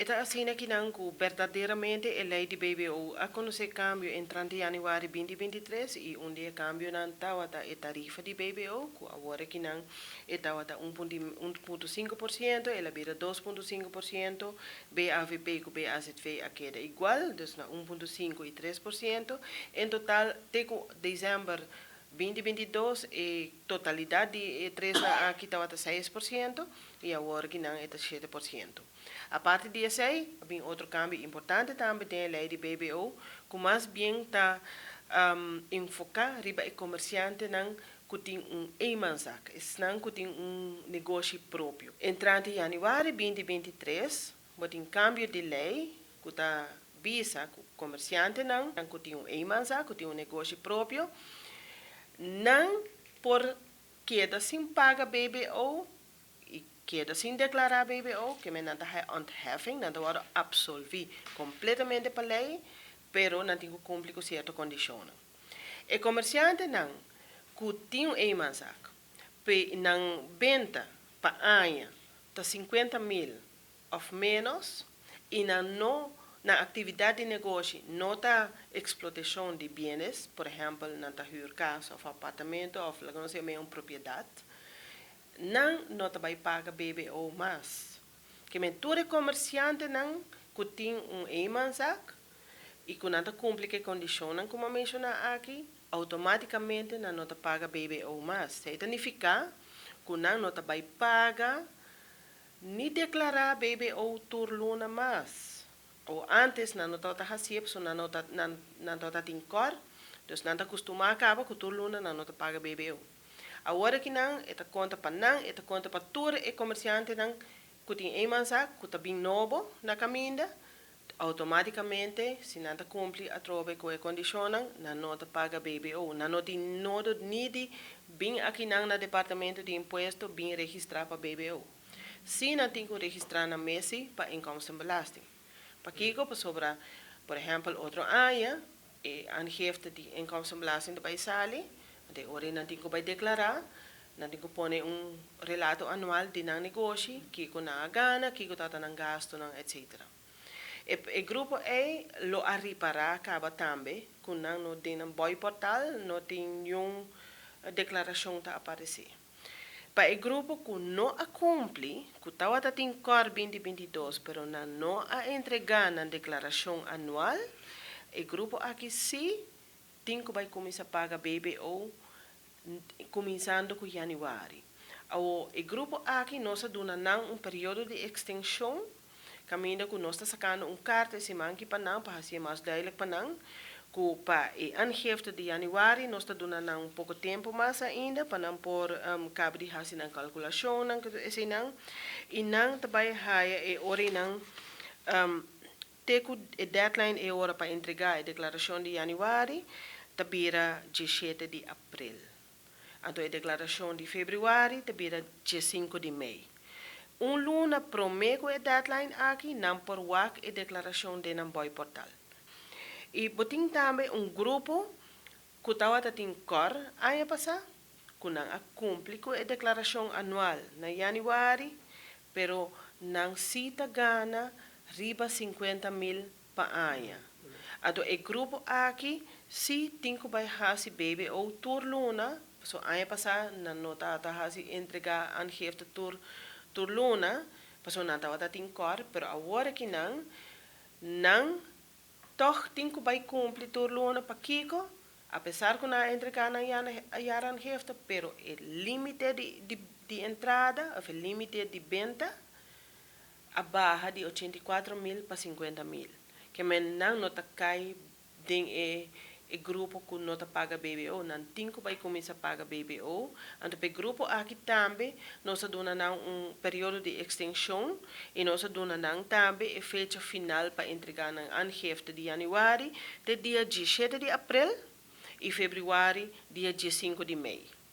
Esta assim que não verdadeiramente a lei de BBO a conhecer cambio em 30 de janeiro de 2023 e dia cambio não estava a tarifa de BBO, que agora que não estava a 1,5%, ela vira 2,5%, BAVP e BAZV a queda igual, dus na 1,5% e 3%, em total, até dezembro 2022, a totalidade de 3 aqui estava a 6% e agora que não é 7%. A parte de esse aí, tem outro câmbio importante também tem a lei de BBO, que mais bem está enfocar riba e comerciante não que tem eimansak, não que tem negócio próprio. Entrante em janeiro de 2023, tem câmbio de lei que está visa que o comerciante não que tem eimansak, que tem negócio próprio, não por queda sem paga BBO, queda sem declarar BBO, que me nada é ontheffing, nada vai absolver completamente para a lei, pero não tem que cumprir com certas condições. E comerciante não, que tem um mansak, não venda para ano, tá 50 mil ou menos, e não na atividade de negócio, não está explotação de bens, por exemplo, não está casa ou apartamento, ou não sei, uma propriedade, não vai pagar BBO mais. Que mentura comerciante não que tem mansak e que não cumpre com condições como mencionar aqui, automaticamente não paga BBO mais. Isso significa que não vai pagar nem declarar BBO turluna mais. Ou antes não está recebendo, não está tem cor, então não está acostumado a acabar com turluna não paga BBO. Agora que não, esta conta para não, esta conta para todo e comerciante não, que tem mansak, que está bem novo na caminha, automaticamente, se não cumpre a troca com a condição, não paga BBO. Não tem nada nem bem aqui no departamento de imposto, bem registrar para BBO. Se não tem que registrar na MESI para income and belasting. Para que sobre, por exemplo, outro ano, a aangifte de income and belasting vai sair, de ora não tem que declarar, não tem que pôr relato anual de negócio, que na gana, que está na gasto, etc. O grupo E lo a reparar acaba também, que não tem um bom portal, não tem nenhuma declaração a aparecer. Para o grupo que não cumpre, que estava em cor 2022, mas não a entregar na declaração anual, o grupo aqui sim tem que começar a pagar BBO começando com janeiro. O grupo aqui nós dona um período de extensão, caminho que nós sacando carta semana que para ser mais duidelijk para que para a aangifte de janeiro nós dona pouco tempo mais ainda para por cabo de fazer na calculação assim e não também é hora não ter a deadline é hora para entregar a declaração de janeiro tabira 17 de abril. Então, a declaração de fevereiro tabira 5 de maio. Luna promete a deadline aqui, não por WAC a declaração de um boi portal. E botem também grupo que estava em cor, ano passado, que não cumpre com a declaração anual na janeiro, pero não cita gana riba 50 mil para ano. Então, o grupo aqui, se tem que fazer BBO turluna, so ano passado não está entregar a aangifte turluna, so não estava em cor, pero agora que não, toch tem que cumprir turluna para Kiko, apesar que não entregar na aangifte, pero o limite de entrada, o limite de venda, a barra de 84 mil para 50 mil. Que não está cai em o grupo que não paga BBO, não tem que começar a pagar BBO. Então, o grupo aqui também, nós damos período de extensão e nós damos também a fecha final para entregar na aangifte de janeiro, de dia 17 de abril e fevereiro, dia 5 de maio.